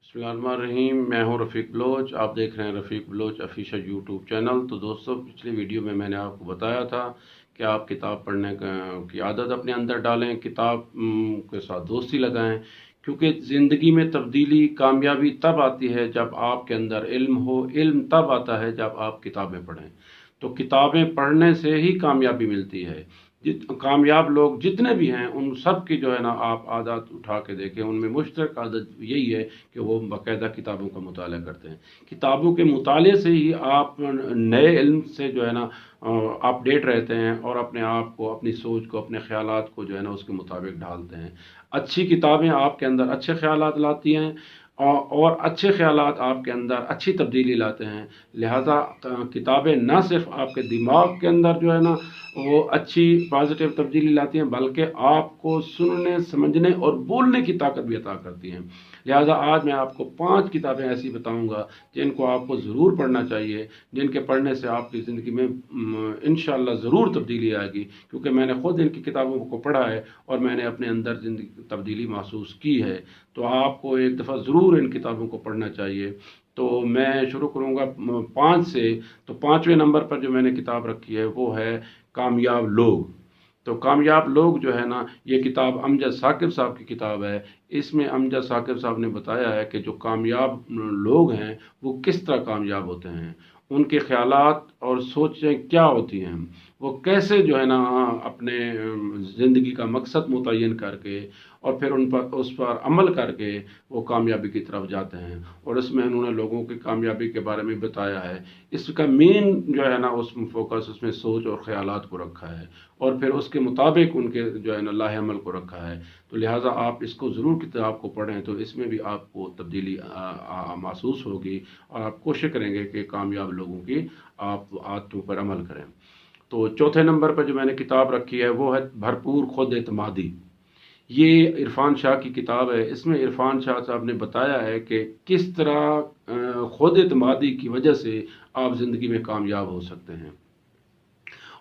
बिस्मिल्लाहिर्रहमानिर्रहीम। मैं हूं रफ़ीक बलोच। आप देख रहे हैं रफ़ीक बलोच ऑफिशियल यूट्यूब चैनल। तो दोस्तों, पिछली वीडियो में मैंने आपको बताया था कि आप किताब पढ़ने की आदत अपने अंदर डालें, किताब के साथ दोस्ती लगाएं, क्योंकि ज़िंदगी में तब्दीली, कामयाबी तब आती है जब आपके अंदर इल्म हो। इल्म तब आता है जब आप किताबें पढ़ें। तो किताबें पढ़ने से ही कामयाबी मिलती है। कामयाब लोग जितने भी हैं उन सब की जो है ना आप आदत उठा के देखें, उनमें मुश्तरक आदत यही है कि वो बाकायदा किताबों का मुताला करते हैं। किताबों के मुताले से ही आप नए इल्म से जो है ना अपडेट रहते हैं और अपने आप को, अपनी सोच को, अपने ख्यालात को जो है ना उसके मुताबिक ढालते हैं। अच्छी किताबें आपके अंदर अच्छे ख्यालात लाती हैं और अच्छे ख्यालात आपके अंदर अच्छी तब्दीली लाते हैं। लिहाजा किताबें न सिर्फ आपके दिमाग के अंदर जो है ना वो अच्छी पॉजिटिव तब्दीली लाती हैं, बल्कि आपको सुनने, समझने और बोलने की ताकत भी अता करती हैं। लिहाजा आज मैं आपको 5 किताबें ऐसी बताऊंगा जिनको आपको ज़रूर पढ़ना चाहिए, जिनके पढ़ने से आपकी ज़िंदगी में इंशाअल्लाह ज़रूर तब्दीली आएगी, क्योंकि मैंने ख़ुद इनकी किताबों को पढ़ा है और मैंने अपने अंदर ज़िंदगी तब्दीली महसूस की है। तो आपको एक दफ़ा ज़रूर इन किताबों को पढ़ना चाहिए। तो मैं शुरू करूँगा 5 से। तो 5वें नंबर पर जो मैंने किताब रखी है वो है कामयाब लोग। तो कामयाब लोग जो है ना, ये किताब अमजद साकिब साहब की किताब है। इसमें अमजद साकिब साहब ने बताया है कि जो कामयाब लोग हैं वो किस तरह कामयाब होते हैं, उनके ख्यालात और सोचें क्या होती हैं, वो कैसे जो है ना अपने ज़िंदगी का मकसद मुतय्यन करके और फिर उस पर अमल करके वो कामयाबी की तरफ जाते हैं। और इसमें उन्होंने लोगों की कामयाबी के बारे में बताया है। इसका मेन जो है ना उसमें फोकस, उसमें सोच और ख़यालात को रखा है और फिर उसके मुताबिक उनके जो है ना लाहे अमल को रखा है। तो लिहाजा आप इसको ज़रूर किताब को पढ़ें, तो इसमें भी आपको तब्दीली महसूस होगी और आप कोशिश करेंगे कि कामयाब लोगों की आप आदतों पर अमल करें। तो चौथे नंबर पर जो मैंने किताब रखी है वो है भरपूर खुद एतमादी। ये इरफान शाह की किताब है। इसमें इरफान शाह साहब ने बताया है कि किस तरह खुद एतमादी की वजह से आप ज़िंदगी में कामयाब हो सकते हैं,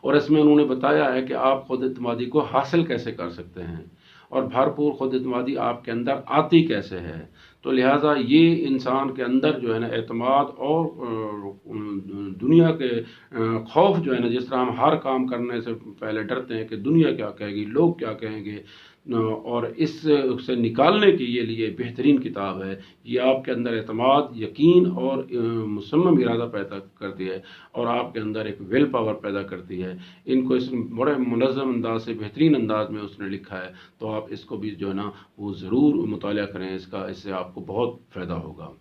और इसमें उन्होंने बताया है कि आप खुद एतमादी को हासिल कैसे कर सकते हैं और भरपूर खुद एतमादी आपके अंदर आती कैसे है। तो लिहाजा ये इंसान के अंदर जो है ना एतमाद और दुनिया के खौफ जो है ना, जिस तरह हम हर काम करने से पहले डरते हैं कि दुनिया क्या कहेगी, लोग क्या कहेंगे, और इस से निकालने के लिए बेहतरीन किताब है। ये आपके अंदर एतमाद, यकीन और मुसम्मम इरादा पैदा करती है और आपके अंदर एक विल पावर पैदा करती है। इनको इस बड़े मुनज़्ज़म अंदाज से, बेहतरीन अंदाज में उसने लिखा है। तो आप इसको भी जो है ना वो ज़रूर मुताला करें, इससे आपको बहुत फ़ायदा होगा।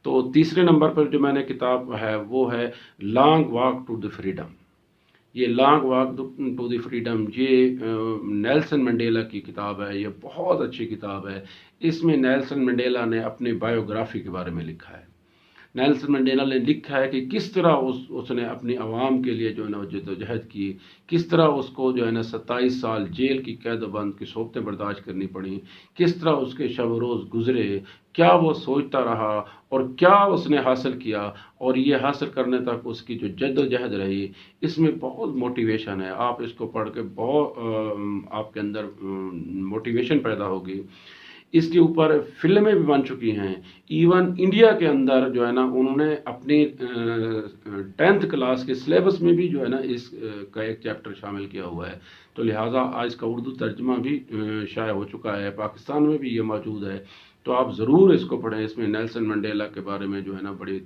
तो तीसरे नंबर पर जो मैंने किताब है वो है long walk to the freedom. ये long walk to the freedom ये नेल्सन मंडेला की किताब है। ये बहुत अच्छी किताब है। इसमें नेल्सन मंडेला ने अपनी बायोग्राफी के बारे में लिखा है। नेल्सन मंडेला ने लिखा है कि किस तरह उसने अपनी आवाम के लिए जो है ना जद्दोजहद की, किस तरह उसको जो है ना 27 साल जेल की कैद बंद की सोबतें बर्दाश्त करनी पड़ी, किस तरह उसके शब रोज़ गुजरे, क्या वो सोचता रहा और क्या उसने हासिल किया, और ये हासिल करने तक उसकी जो जद्दोजहद रही। इसमें बहुत मोटिवेशन है। आप इसको पढ़ के बहुत आपके अंदर मोटिवेशन पैदा होगी। इसके ऊपर फिल्में भी बन चुकी हैं। इवन इंडिया के अंदर जो है ना उन्होंने अपनी 10th क्लास के सिलेबस में भी जो है ना इस का एक चैप्टर शामिल किया हुआ है। तो लिहाजा आज का उर्दू तर्जमा भी शाया हो चुका है, पाकिस्तान में भी ये मौजूद है। तो आप ज़रूर इसको पढ़ें। इसमें नेल्सन मंडेला के बारे में जो है ना बड़ी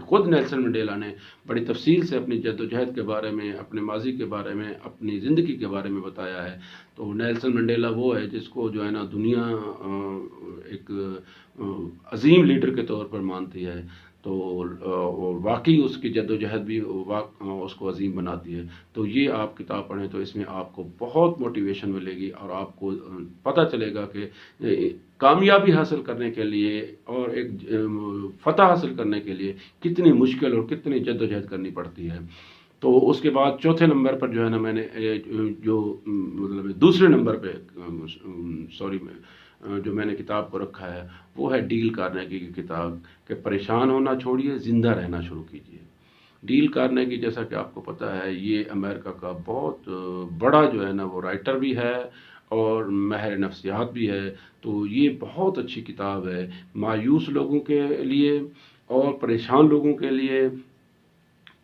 खुद नेल्सन मंडेला ने बड़ी तफसील से अपनी जद्दोजहद के बारे में, अपने माजी के बारे में, अपनी ज़िंदगी के बारे में बताया है। तो नेल्सन मंडेला वो है जिसको जो है ना दुनिया एक अजीम लीडर के तौर पर मानती है। तो वाकई उसकी जद्दोजहद भी उसको अजीम बनाती है। तो ये आप किताब पढ़ें तो इसमें आपको बहुत मोटिवेशन मिलेगी और आपको पता चलेगा कि कामयाबी हासिल करने के लिए और एक फ़तह हासिल करने के लिए कितनी मुश्किल और कितनी जद्दोजहद करनी पड़ती है। तो उसके बाद चौथे नंबर पर जो है ना मैंने जो मतलब दूसरे नंबर पे जो मैंने किताब को रखा है वो है डील कार्नेगी की किताब कि परेशान होना छोड़िए, ज़िंदा रहना शुरू कीजिए। डील कार्नेगी, जैसा कि आपको पता है, ये अमेरिका का बहुत बड़ा जो है ना वो राइटर भी है اور ماہر نفسیات بھی ہے، تو یہ بہت اچھی کتاب ہے مایوس لوگوں کے لیے اور پریشان لوگوں کے لیے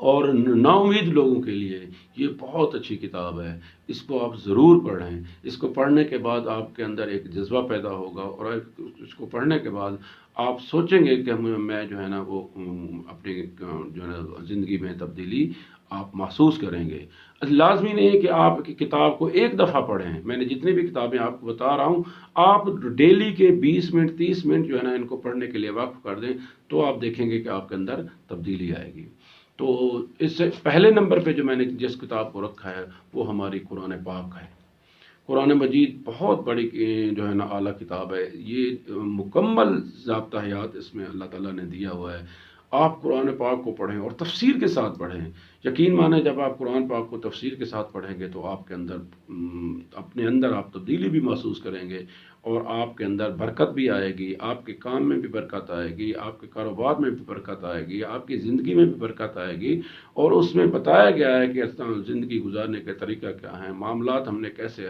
اور نا امید لوگوں کے لیے یہ بہت اچھی کتاب ہے۔ اس کو آپ ضرور پڑھیں۔ اس کو پڑھنے کے بعد آپ کے اندر ایک جذبہ پیدا ہوگا، اور اس کو پڑھنے کے بعد آپ سوچیں گے کہ میں جو ہے نا وہ اپنی جو ہے نا زندگی میں تبدیلی آپ محسوس کریں گے۔ لازمی نہیں ہے کہ آپ کی کتاب کو ایک دفعہ پڑھیں، میں نے جتنی بھی کتابیں آپ کو بتا رہا ہوں آپ ڈیلی کے 20 منٹ 30 منٹ جو ہے نا ان کو پڑھنے کے لیے وقف کر دیں، تو آپ دیکھیں گے کہ آپ کے اندر تبدیلی آئے گی۔ تو اس سے پہلے نمبر پہ جو میں نے جس کتاب کو رکھا ہے وہ ہماری قرآن پاک ہے۔ قرآن مجید بہت بڑی جو ہے نا اعلیٰ کتاب ہے، یہ مکمل ضابطہ حیات اس میں اللہ تعالیٰ نے دیا ہوا ہے۔ آپ قرآن پاک کو پڑھیں اور تفسیر کے ساتھ پڑھیں۔ یقین مانیں جب آپ قرآن پاک کو تفسیر کے ساتھ پڑھیں گے تو آپ کے اندر اپنے اندر آپ تبدیلی بھی محسوس کریں گے، اور آپ کے اندر برکت بھی آئے گی، آپ کے کام میں بھی برکت آئے گی، آپ کے کاروبار میں بھی برکت آئے گی، آپ کی زندگی میں بھی برکت آئے گی۔ اور اس میں بتایا گیا ہے کہ زندگی گزارنے کا طریقہ کیا ہے، معاملات ہم نے کیسے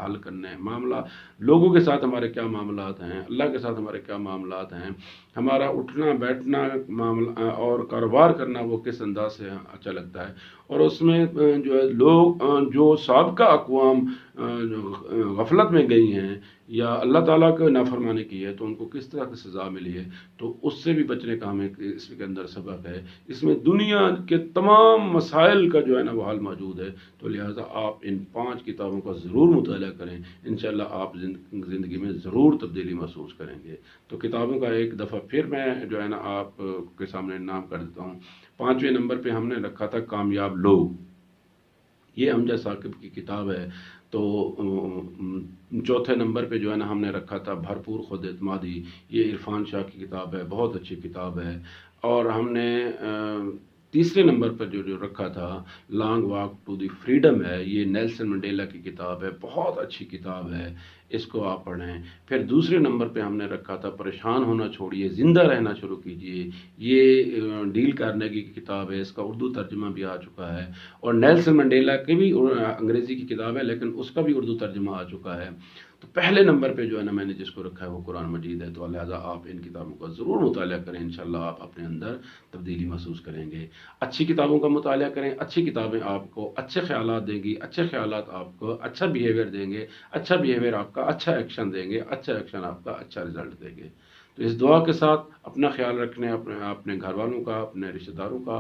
حل کرنے ہیں، معاملہ لوگوں کے ساتھ ہمارے کیا معاملات ہیں، اللہ کے ساتھ ہمارے کیا معاملات ہیں، ہمارا اٹھنا بیٹھنا معاملہ اور کاروبار کرنا وہ کس انداز سے اچھا لگتا ہے۔ اور اس میں جو ہے لوگ جو سابقہ اقوام غفلت میں گئی ہیں یا اللہ تعالیٰ کو نافرمانی کی ہے تو ان کو کس طرح کی سزا ملی ہے، تو اس سے بھی بچنے کا ہمیں اس کے اندر سبق ہے۔ اس میں دنیا کے تمام مسائل کا جو ہے نا وہ حل موجود ہے، تو لہٰذا آپ ان 5 کتابوں کا ضرور مطالعہ کریں، انشاءاللہ آپ زندگی میں ضرور تبدیلی محسوس کریں گے۔ تو کتابوں کا ایک دفعہ پھر میں جو ہے نا آپ کے سامنے نام کر دیتا ہوں۔ 5ویں نمبر پہ ہم نے رکھا تھا کامیاب لوگ، یہ امجد ثاقب کی کتاب ہے۔ تو چوتھے نمبر پہ جو ہے نا ہم نے رکھا تھا بھرپور خود اعتمادی، یہ عرفان شاہ کی کتاب ہے، بہت اچھی کتاب ہے۔ اور ہم نے تیسرے نمبر پر جو رکھا تھا long walk to the freedom ہے، یہ نیلسن منڈیلا کی کتاب ہے، بہت اچھی کتاب ہے، اس کو آپ پڑھیں۔ پھر دوسرے نمبر پہ ہم نے رکھا تھا پریشان ہونا چھوڑیے زندہ رہنا شروع کیجیے، یہ ڈیل کارنیگی کی کتاب ہے، اس کا اردو ترجمہ بھی آ چکا ہے، اور نیلسن منڈیلا کی بھی انگریزی کی کتاب ہے لیکن اس کا بھی اردو ترجمہ آ چکا ہے۔ تو پہلے نمبر پہ جو ہے نا میں نے جس کو رکھا ہے وہ قرآن مجید ہے، تو لہٰذا آپ ان کتابوں کا ضرور مطالعہ کریں، انشاءاللہ آپ اپنے اندر تبدیلی محسوس کریں گے۔ اچھی کتابوں کا مطالعہ کریں، اچھی کتابیں آپ کو اچھے خیالات دیں گی، اچھے خیالات آپ کو اچھا بیہیویئر دیں گے، اچھا بیہیویئر آپ کا اچھا ایکشن دیں گے، اچھا ایکشن آپ کا اچھا رزلٹ دیں گے۔ تو اس دعا کے ساتھ اپنا خیال رکھنے، اپنے گھر والوں کا، اپنے رشتہ داروں کا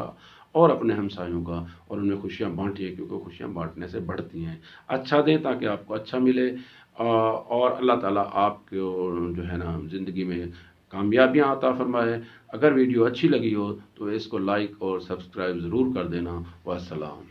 اور اپنے ہمسایوں کا، اور انہیں خوشیاں بانٹیے، کیونکہ خوشیاں بانٹنے سے بڑھتی ہیں۔ اچھا دیں تاکہ آپ کو اچھا ملے، اور اللہ تعالیٰ آپ کو جو ہے نا زندگی میں کامیابیاں عطا فرمائے۔ اگر ویڈیو اچھی لگی ہو تو اس کو لائک اور سبسکرائب ضرور کر دینا۔ والسلام۔